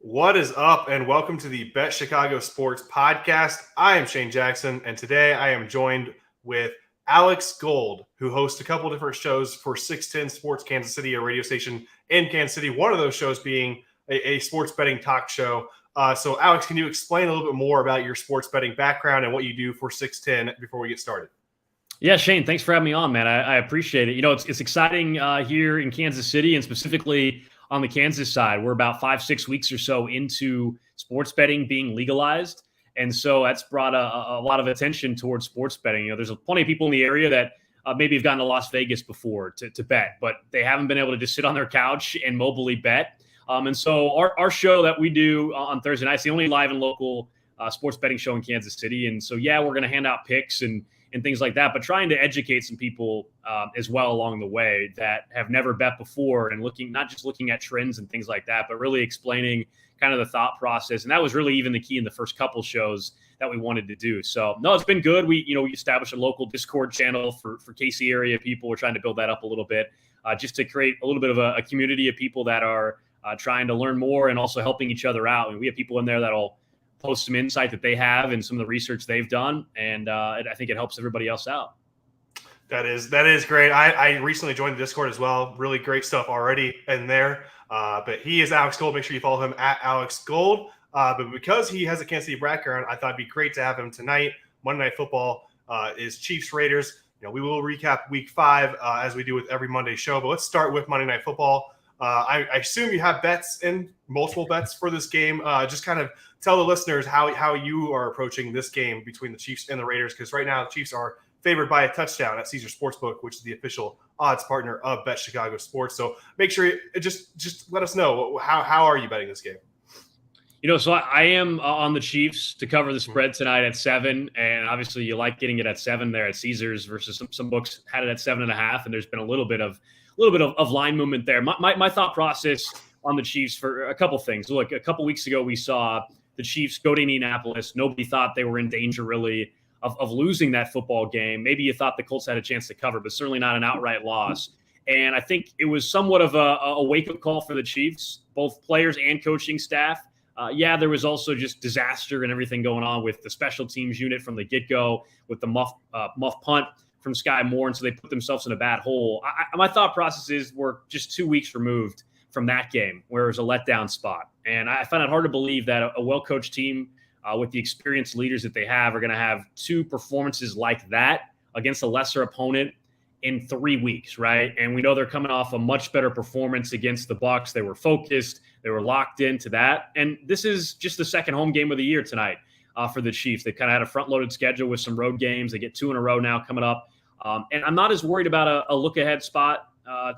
What is up, and welcome to the Bet Chicago Sports Podcast. I am Shane Jackson, and today I am joined with Alex Gold, who hosts a couple different shows for 610 Sports Kansas City, a radio station in Kansas City. One of those shows being a sports betting talk show. So, Alex, can you explain a little bit more about your sports betting background and what you do for 610 before we get started? Yeah, Shane, thanks for having me on, man. I appreciate it. It's exciting here in Kansas City, and specifically on the Kansas side. We're about 5-6 weeks or so into sports betting being legalized. And so that's brought a lot of attention towards sports betting. There's plenty of people in the area that maybe have gone to Las Vegas before to bet, but they haven't been able to just sit on their couch and mobily bet. And so our show that we do on Thursday night is the only live and local sports betting show in Kansas City. And so, yeah, we're going to hand out picks and things like that, but trying to educate some people as well along the way that have never bet before and not just looking at trends and things like that, but really explaining kind of the thought process. And that was really even the key in the first couple shows that we wanted to do. So no, it's been good. We established a local Discord channel for KC area people. We're trying to build that up a little bit just to create a little bit of a community of people that are trying to learn more and also helping each other out. And we have people in there that'll post some insight that they have and some of the research they've done. And I think it helps everybody else out. That is great. I recently joined the Discord as well. Really great stuff already in there. But he is Alex Gold. Make sure you follow him at Alex Gold. But because he has a Kansas City background, I thought it'd be great to have him tonight. Monday Night Football is Chiefs Raiders. We will recap Week 5 as we do with every Monday show. But let's start with Monday Night Football. I assume you have multiple bets for this game. Just kind of tell the listeners how you are approaching this game between the Chiefs and the Raiders, because right now the Chiefs are favored by a touchdown at Caesars Sportsbook, which is the official odds partner of Bet Chicago Sports. So make sure just let us know how are you betting this game. So I am on the Chiefs to cover the spread tonight at 7, and obviously you like getting it at 7 there at Caesars versus some books had it at 7.5, and there's been a little bit of line movement there. My thought process on the Chiefs for a couple things. Look, a couple weeks ago we saw the Chiefs go to Indianapolis. Nobody thought they were in danger really of losing that football game. Maybe you thought the Colts had a chance to cover, but certainly not an outright loss. And I think it was somewhat of a wake-up call for the Chiefs, both players and coaching staff. There was also just disaster and everything going on with the special teams unit from the get-go with the muff punt from Sky Moore, and so they put themselves in a bad hole. My thought processes were just 2 weeks removed from that game where it was a letdown spot. And I find it hard to believe that a well-coached team with the experienced leaders that they have are going to have 2 performances like that against a lesser opponent in 3 weeks, right? And we know they're coming off a much better performance against the Bucs. They were focused. They were locked into that. And this is just the second home game of the year tonight for the Chiefs. They kind of had a front-loaded schedule with some road games. They get 2 in a row now coming up. And I'm not as worried about a look-ahead spot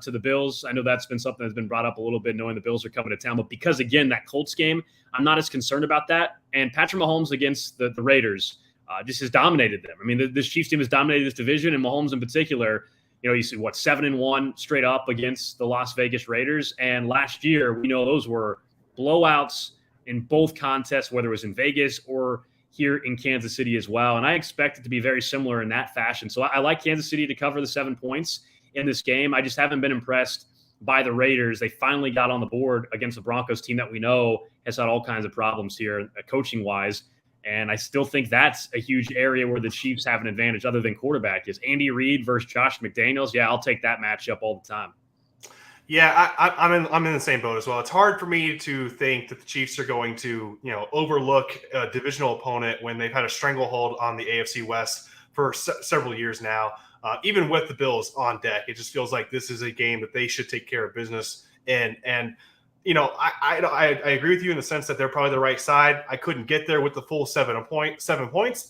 to the Bills. I know that's been something that's been brought up a little bit, knowing the Bills are coming to town. But because, again, that Colts game, I'm not as concerned about that. And Patrick Mahomes against the Raiders just has dominated them. I mean, this Chiefs team has dominated this division, and Mahomes in particular, you see, 7-1 straight up against the Las Vegas Raiders. And last year, we know those were blowouts in both contests, whether it was in Vegas or here in Kansas City as well. And I expect it to be very similar in that fashion. So I like Kansas City to cover the 7 points in this game. I just haven't been impressed by the Raiders. They finally got on the board against the Broncos team that we know has had all kinds of problems here coaching-wise. And I still think that's a huge area where the Chiefs have an advantage other than quarterback. Is Andy Reid versus Josh McDaniels? Yeah, I'll take that matchup all the time. Yeah, I'm in the same boat as well. It's hard for me to think that the Chiefs are going to, overlook a divisional opponent when they've had a stranglehold on the AFC West for several years now. Even with the Bills on deck, it just feels like this is a game that they should take care of business. And I agree with you in the sense that they're probably the right side. I couldn't get there with the full 7 points,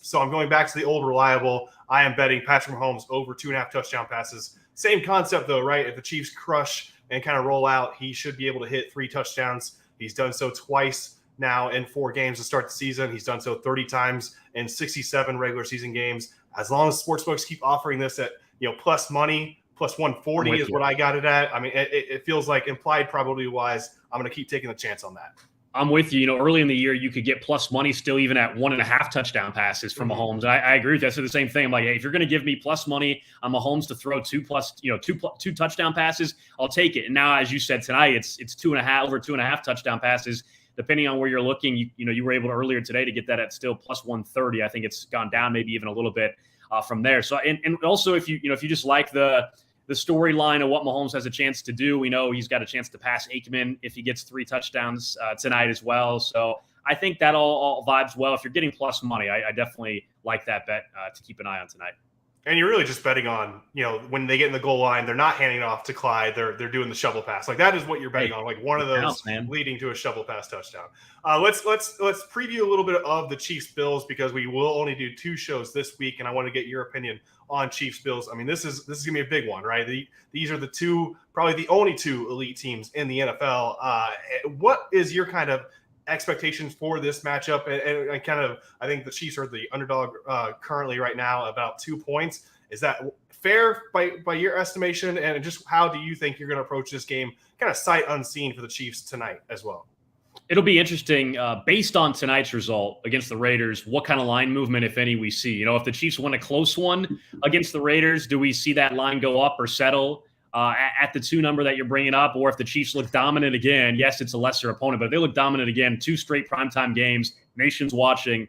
so I'm going back to the old reliable. I am betting Patrick Mahomes over 2.5 touchdown passes. Same concept though, right? If the Chiefs crush and kind of roll out, he should be able to hit 3 touchdowns. He's done so twice now in 4 games to start the season. He's done so 30 times in 67 regular season games. As long as sportsbooks keep offering this at plus money, plus 140 is what I got it at. I mean, it feels like implied probability wise, I'm going to keep taking the chance on that. I'm with you. Early in the year, you could get plus money still even at 1.5 touchdown passes from Mahomes. And I agree with you. I said the same thing. I'm like, hey, if you're going to give me plus money on Mahomes to throw two touchdown passes, I'll take it. And now, as you said tonight, it's 2.5 over 2.5 touchdown passes. depending on where you're looking, you were able to earlier today to get that at still plus 130. I think it's gone down maybe even a little bit from there. So, and also if you just like the storyline of what Mahomes has a chance to do, we know he's got a chance to pass Aikman if he gets 3 touchdowns tonight as well. So I think that all vibes well. If you're getting plus money, I definitely like that bet to keep an eye on tonight. And you're really just betting on, when they get in the goal line, they're not handing it off to Clyde. They're doing the shovel pass. Like that is what you're betting on. Like one of those leading to a shovel pass touchdown. Let's preview a little bit of the Chiefs Bills because we will only do 2 shows this week, and I want to get your opinion on Chiefs Bills. I mean, this is gonna be a big one, right? These are probably the only 2 elite teams in the NFL. What is your kind of expectations for this matchup? And kind of, I think the Chiefs are the underdog currently right now, about 2 points. Is that fair by your estimation? And just how do you think you're going to approach this game, kind of sight unseen for the Chiefs tonight as well? It'll be interesting based on tonight's result against the Raiders, what kind of line movement, if any, we see. If the Chiefs win a close one against the Raiders, do we see that line go up or settle at the 2 number that you're bringing up? Or if the Chiefs look dominant again, yes, it's a lesser opponent, but if they look dominant again, 2 straight primetime games, nation's watching,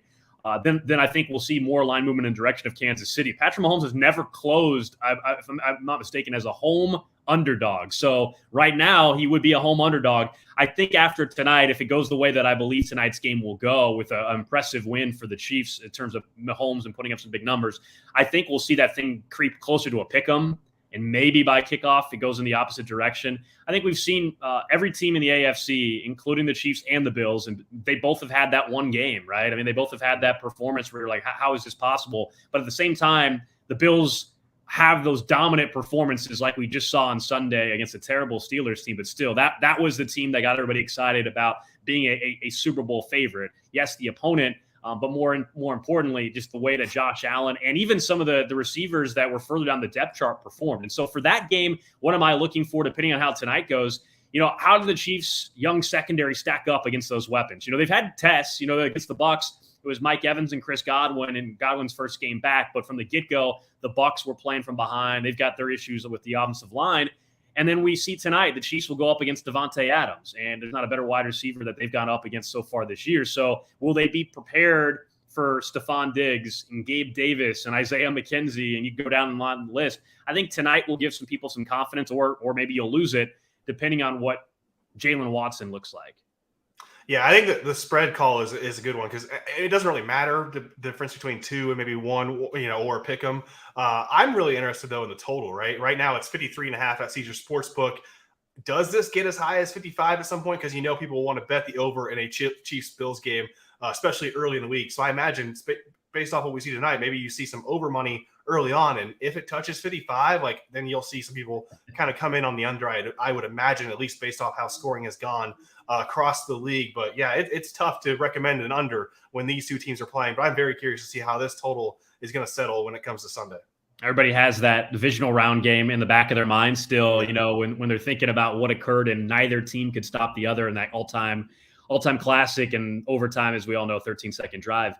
then I think we'll see more line movement in direction of Kansas City. Patrick Mahomes has never closed, if I'm not mistaken, as a home underdog. So right now he would be a home underdog. I think after tonight, if it goes the way that I believe tonight's game will go with an impressive win for the Chiefs in terms of Mahomes and putting up some big numbers, I think we'll see that thing creep closer to a pick 'em. And maybe by kickoff, it goes in the opposite direction. I think we've seen every team in the AFC, including the Chiefs and the Bills, and they both have had that one game, right? I mean, they both have had that performance where you're like, how is this possible? But at the same time, the Bills have those dominant performances like we just saw on Sunday against a terrible Steelers team. But still, that was the team that got everybody excited about being a Super Bowl favorite. Yes, the opponent, but more importantly, just the way that Josh Allen and even some of the receivers that were further down the depth chart performed. And so for that game, what am I looking for depending on how tonight goes? How do the Chiefs' young secondary stack up against those weapons? They've had tests, against the Bucs. It was Mike Evans and Chris Godwin in Godwin's first game back. But from the get-go, the Bucs were playing from behind. They've got their issues with the offensive line. And then we see tonight the Chiefs will go up against Devontae Adams, and there's not a better wide receiver that they've gone up against so far this year. So will they be prepared for Stephon Diggs and Gabe Davis and Isaiah McKenzie, and you go down the list? I think tonight will give some people some confidence, or maybe you'll lose it depending on what Jalen Watson looks like. Yeah, I think that the spread call is a good one because it doesn't really matter the difference between 2 and maybe 1, or pick 'em. I'm really interested though in the total. Right now it's 53.5 at Caesars Sportsbook. Does this get as high as 55 at some point? Because people want to bet the over in a Chiefs Bills game, especially early in the week. So I imagine based off what we see tonight, maybe you see some over money early on, and if it touches 55, then you'll see some people kind of come in on the under. I would imagine, at least based off how scoring has gone across the league. But yeah, it's tough to recommend an under when these 2 teams are playing. But I'm very curious to see how this total is going to settle when it comes to Sunday. Everybody has that divisional round game in the back of their mind still, when they're thinking about what occurred and neither team could stop the other in that all-time classic and overtime, as we all know, 13-second drive.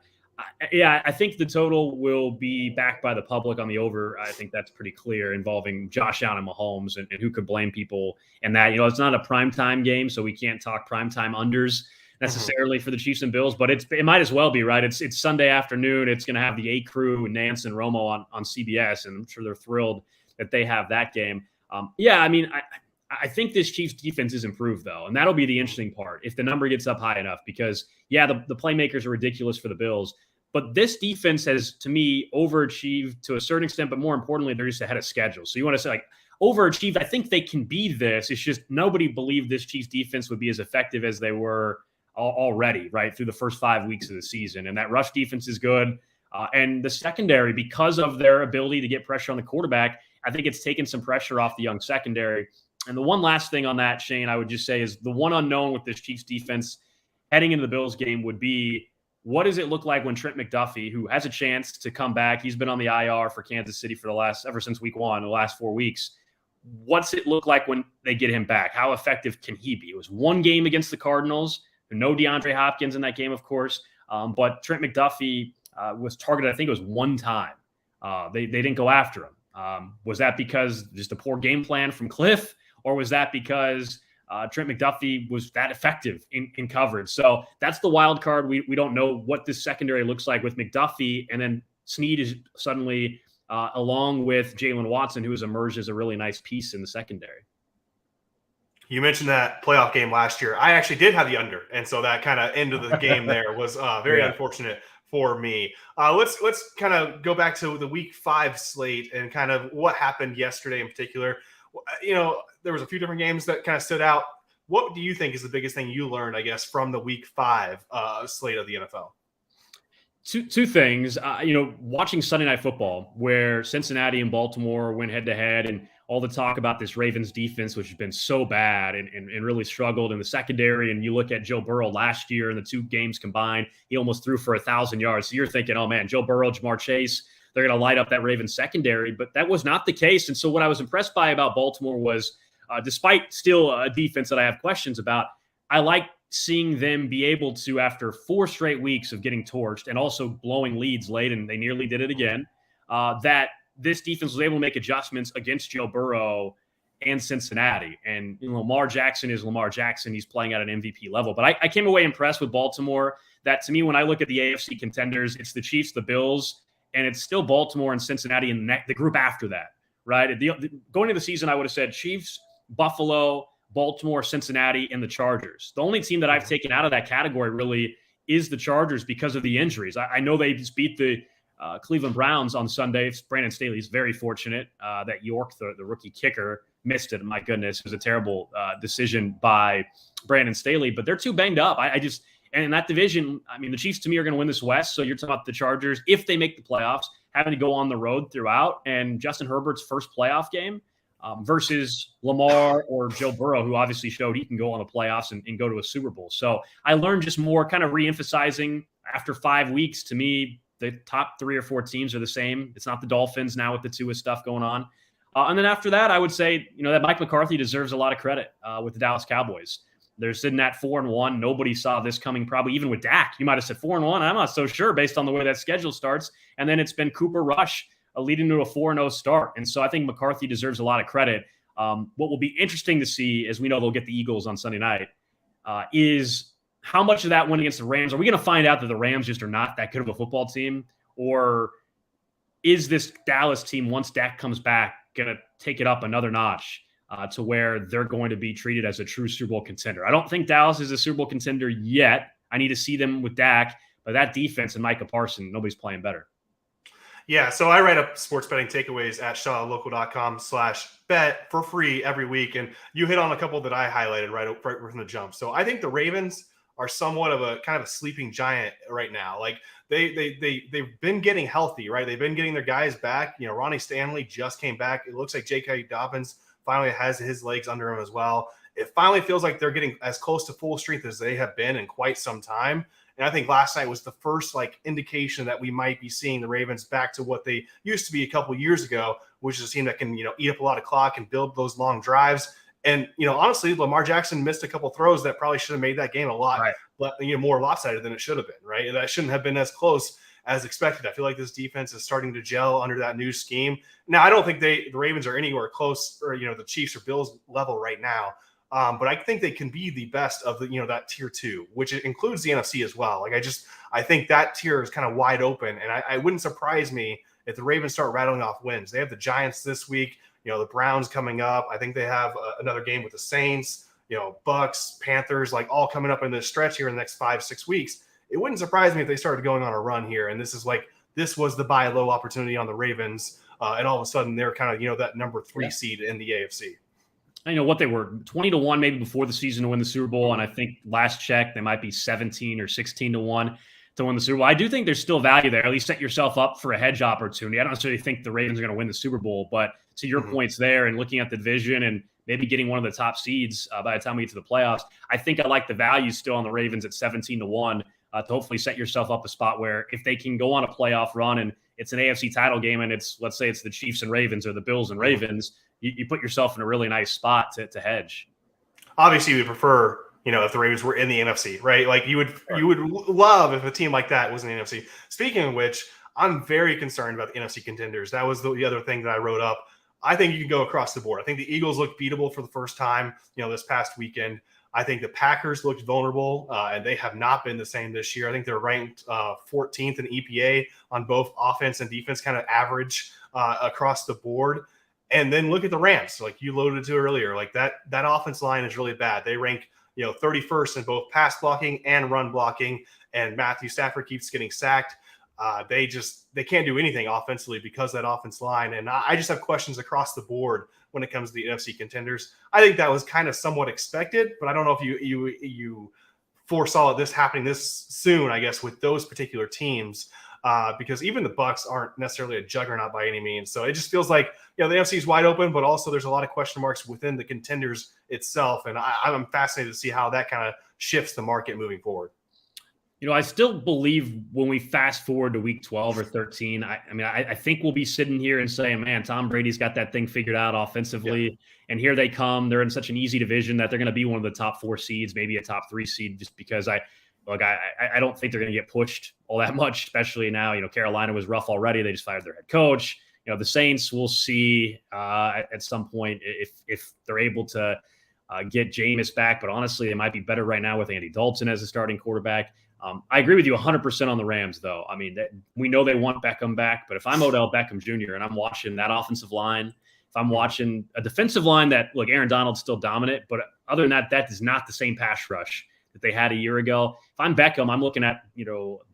I think the total will be backed by the public on the over. I think that's pretty clear, involving Josh Allen and Mahomes, and who could blame people in that. It's not a primetime game, so we can't talk primetime unders necessarily for the Chiefs and Bills, but it might as well be, right? It's Sunday afternoon. It's going to have the A Crew, Nance and Romo on CBS, and I'm sure they're thrilled that they have that game. I think this Chiefs defense is improved, though, and that'll be the interesting part if the number gets up high enough, because, the playmakers are ridiculous for the Bills, but this defense has, to me, overachieved to a certain extent, but more importantly, they're just ahead of schedule. So you want to say, overachieved, I think they can be this. It's just nobody believed this Chiefs defense would be as effective as they were already, right, through the first 5 weeks of the season. And that rush defense is good. And the secondary, because of their ability to get pressure on the quarterback, I think it's taken some pressure off the young secondary. And the one last thing on that, Shane, I would just say is the one unknown with this Chiefs defense heading into the Bills game would be, what does it look like when Trent McDuffie, who has a chance to come back, he's been on the IR for Kansas City for ever since week 1, the last 4 weeks. What's it look like when they get him back? How effective can he be? It was one game against the Cardinals. No DeAndre Hopkins in that game, of course. But Trent McDuffie was targeted, I think it was one time. They didn't go after him. Was that because just a poor game plan from Cliff? Or was that because Trent McDuffie was that effective in coverage. So that's the wild card. We don't know what this secondary looks like with McDuffie, and then Snead is suddenly along with Jalen Watson, who has emerged as a really nice piece in the secondary. You mentioned that playoff game last year. I actually did have the under, and so that kind of end of the game there was very unfortunate for me. Let's kind of go back to the Week 5 slate and kind of what happened yesterday in particular. There was a few different games that kind of stood out. What do you think is the biggest thing you learned, I guess, from the Week 5 slate of the NFL? Two things. Watching Sunday Night Football, where Cincinnati and Baltimore went head to head, and all the talk about this Ravens defense, which has been so bad and really struggled in the secondary. And you look at Joe Burrow last year in the 2 games combined, he almost threw for 1,000 yards. So you're thinking, oh man, Joe Burrow, Jamar Chase, they're going to light up that Ravens secondary. But that was not the case. And so what I was impressed by about Baltimore was, despite still a defense that I have questions about, I like seeing them be able to, after 4 straight weeks of getting torched and also blowing leads late, and they nearly did it again, that this defense was able to make adjustments against Joe Burrow and Cincinnati. And Lamar Jackson is Lamar Jackson. He's playing at an MVP level. But I came away impressed with Baltimore. That, to me, when I look at the AFC contenders, it's the Chiefs, the Bills, and it's still Baltimore and Cincinnati in the group after that, right? Going into the season, I would have said Chiefs, Buffalo, Baltimore, Cincinnati, and the Chargers. The only team that I've taken out of that category really is the Chargers because of the injuries. I know they just beat the Cleveland Browns on Sunday. Brandon Staley's very fortunate that York, the rookie kicker, missed it. My goodness, it was a terrible decision by Brandon Staley, but they're too banged up. And in that division, I mean, the Chiefs to me are going to win this West. So you're talking about the Chargers, if they make the playoffs, having to go on the road throughout, and Justin Herbert's first playoff game versus Lamar or Joe Burrow, who obviously showed he can go on the playoffs and go to a Super Bowl. So I learned just more kind of reemphasizing after 5 weeks. To me, the top 3 or 4 teams are the same. It's not the Dolphins now with the Tua stuff going on. And then after that, I would say, that Mike McCarthy deserves a lot of credit with the Dallas Cowboys. They're sitting at 4-1. Nobody saw this coming, probably even with Dak. You might have said 4-1. I'm not so sure based on the way that schedule starts. And then it's been Cooper Rush leading to a 4-0 start. And so I think McCarthy deserves a lot of credit. What will be interesting to see, as we know they'll get the Eagles on Sunday night, is how much of that win against the Rams. Are we going to find out that the Rams just are not that good of a football team? Or is this Dallas team, once Dak comes back, going to take it up another notch to where they're going to be treated as a true Super Bowl contender? I don't think Dallas is a Super Bowl contender yet. I need to see them with Dak. But that defense and Micah Parsons, nobody's playing better. Yeah, so I write up sports betting takeaways at shawlocal.com/bet for free every week. And you hit on a couple that I highlighted right from the jump. So I think the Ravens are somewhat of a kind of a sleeping giant right now. Like they've been getting healthy, right? They've been getting their guys back. Ronnie Stanley just came back. It looks like J.K. Dobbins finally has his legs under him as well. It finally feels like they're getting as close to full strength as they have been in quite some time. And I think last night was the first indication that we might be seeing the Ravens back to what they used to be a couple years ago, which is a team that can, eat up a lot of clock and build those long drives. And, honestly, Lamar Jackson missed a couple throws that probably should have made that game a lot more lopsided than it should have been, right? And that shouldn't have been as close as expected. I feel like this defense is starting to gel under that new scheme. Now, I don't think the Ravens are anywhere close or, the Chiefs or Bills level right now. But I think they can be the best of the, that tier 2, which includes the NFC as well. I think that tier is kind of wide open, and I wouldn't surprise me if the Ravens start rattling off wins. They have the Giants this week, the Browns coming up. I think they have another game with the Saints, Bucks, Panthers, all coming up in this stretch here in the next 5-6 weeks. It wouldn't surprise me if they started going on a run here, and this was the buy low opportunity on the Ravens, and all of a sudden they're kind of, that number 3 seed in the AFC. I know what they were 20-1 maybe before the season to win the Super Bowl. And I think last check, they might be 17 or 16-1 to win the Super Bowl. I do think there's still value there. At least set yourself up for a hedge opportunity. I don't necessarily think the Ravens are going to win the Super Bowl, but to your points there and looking at the division and maybe getting one of the top seeds by the time we get to the playoffs, I think I like the value still on the Ravens at 17-1 to hopefully set yourself up a spot where if they can go on a playoff run and it's an AFC title game and let's say it's the Chiefs and Ravens or the Bills and Ravens, you put yourself in a really nice spot to hedge. Obviously, you would prefer, if the Ravens were in the NFC, right? You would love if a team like that was in the NFC. Speaking of which, I'm very concerned about the NFC contenders. That was the other thing that I wrote up. I think you can go across the board. I think the Eagles looked beatable for the first time, this past weekend. I think the Packers looked vulnerable, and they have not been the same this year. I think they're ranked 14th in EPA on both offense and defense, kind of average across the board. And then look at the Rams, like you alluded to earlier. Like that offense line is really bad. They rank 31st in both pass blocking and run blocking, and Matthew Stafford keeps getting sacked. They can't do anything offensively because of that offense line. And I just have questions across the board when it comes to the NFC contenders. I think that was kind of somewhat expected, but I don't know if you foresaw this happening this soon, I guess, with those particular teams, because even the Bucs aren't necessarily a juggernaut by any means. So it just feels like, the NFC is wide open, but also there's a lot of question marks within the contenders itself. And I'm fascinated to see how that kind of shifts the market moving forward. I still believe when we fast forward to week 12 or 13, I think we'll be sitting here and saying, man, Tom Brady's got that thing figured out offensively. Yeah. And here they come. They're in such an easy division that they're going to be one of the top 4 seeds, maybe a top 3 seed, just because I don't think they're going to get pushed all that much, especially now. Carolina was rough already. They just fired their head coach. The Saints, we'll see at some point if they're able to get Jameis back. But honestly, they might be better right now with Andy Dalton as a starting quarterback. I agree with you 100% on the Rams, though. I mean, we know they want Beckham back, but if I'm Odell Beckham Jr. and I'm watching that offensive line, if I'm watching a defensive line that, look, Aaron Donald's still dominant, but other than that is not the same pass rush that they had a year ago. If I'm Beckham, I'm looking at,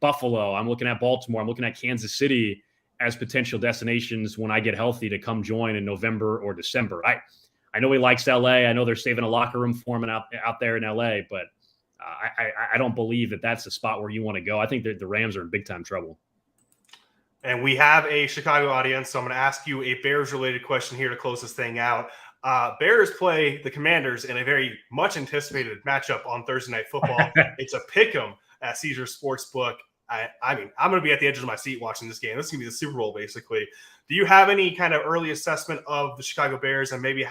Buffalo, I'm looking at Baltimore, I'm looking at Kansas City as potential destinations when I get healthy to come join in November or December. I know he likes LA. I know they're saving a locker room for him out there in LA, but I don't believe that that's the spot where you want to go. I think that the Rams are in big time trouble. And we have a Chicago audience, so I'm going to ask you a Bears-related question here to close this thing out. Bears play the Commanders in a very much anticipated matchup on Thursday Night Football. It's a pick'em at Caesars Sportsbook. I mean, I'm going to be at the edge of my seat watching this game. This is going to be the Super Bowl, basically. Do you have any kind of early assessment of the Chicago Bears and maybe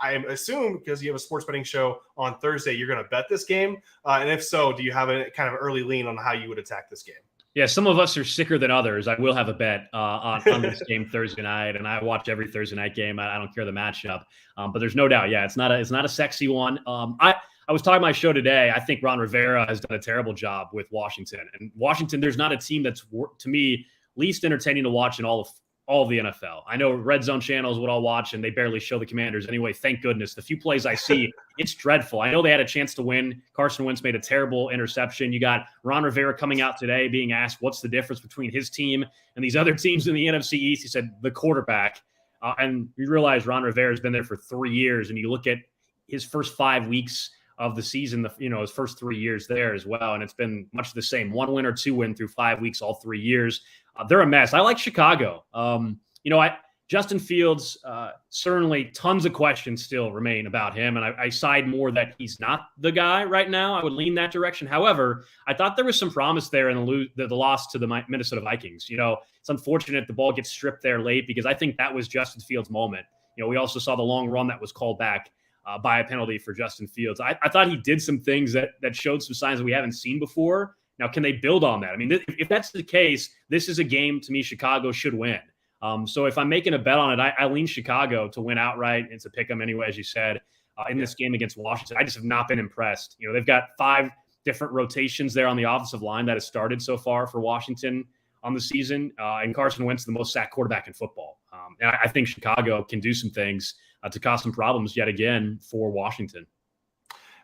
I assume because you have a sports betting show on Thursday, you're going to bet this game. And if so, do you have a kind of early lean on how you would attack this game? Yeah, some of us are sicker than others. I will have a bet on this game Thursday night, and I watch every Thursday night game. I don't care the matchup, but there's no doubt. Yeah, it's not a sexy one. I was talking my show today. I think Ron Rivera has done a terrible job with Washington. And Washington, there's not a team that's, to me, least entertaining to watch in all of the NFL. I know Red Zone channels would all watch, and they barely show the Commanders anyway. Thank goodness. The few plays I see, it's dreadful. I know they had a chance to win. Carson Wentz made a terrible interception. You got Ron Rivera coming out today being asked what's the difference between his team and these other teams in the NFC East. He said the quarterback. And you realize Ron Rivera has been there for 3 years, and you look at his first 5 weeks of the season, his first 3 years there as well, and it's been much the same. 1 win or 2 win through 5 weeks, all 3 years. They're a mess. I like Chicago. Justin Fields, certainly tons of questions still remain about him, and I side more that he's not the guy right now. I would lean that direction. However, I thought there was some promise there in the loss to the Minnesota Vikings. It's unfortunate the ball gets stripped there late because I think that was Justin Fields' moment. We also saw the long run that was called back by a penalty for Justin Fields. I thought he did some things that showed some signs that we haven't seen before. Now, can they build on that? I mean, if that's the case, this is a game, to me, Chicago should win. So if I'm making a bet on it, I lean Chicago to win outright. It's a pick 'em anyway, as you said, in this game against Washington. I just have not been impressed. They've got 5 different rotations there on the offensive line that has started so far for Washington on the season. And Carson Wentz, the most sacked quarterback in football. And I think Chicago can do some things to cause some problems yet again for Washington.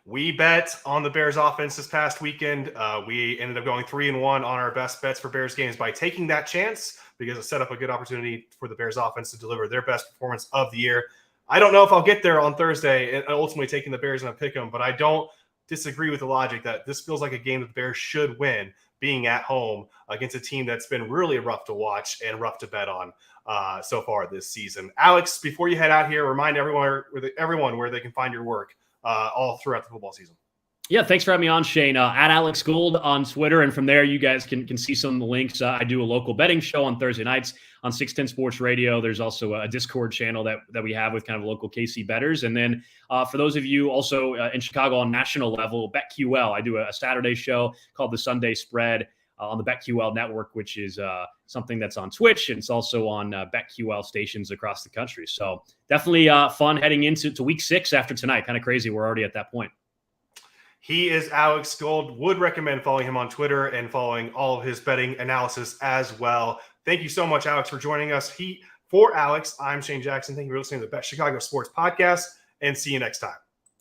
We bet on the Bears offense this past weekend. We ended up going 3-1 on our best bets for Bears games by taking that chance because it set up a good opportunity for the Bears offense to deliver their best performance of the year. I don't know if I'll get there on Thursday and ultimately taking the Bears and pick them, but I don't disagree with the logic that this feels like a game that the Bears should win, being at home against a team that's been really rough to watch and rough to bet on so far this season. Alex, before you head out here, remind everyone where they can find your work all throughout the football season. Yeah, thanks for having me on, Shane. At Alex Gould on Twitter, and from there you guys can see some of the links. I do a local betting show on Thursday nights on 610 Sports Radio. There's also a Discord channel that we have with kind of local KC bettors. And then for those of you also in Chicago on national level, BetQL, I do a Saturday show called The Sunday Spread. on the BetQL network, which is something that's on Twitch, and it's also on BetQL stations across the country. So definitely fun heading into week 6 after tonight. Kind of crazy. We're already at that point. He is Alex Gold. Would recommend following him on Twitter and following all of his betting analysis as well. Thank you so much, Alex, for joining us. For Alex, I'm Shane Jackson. Thank you for listening to the Bet Chicago Sports Podcast, and see you next time.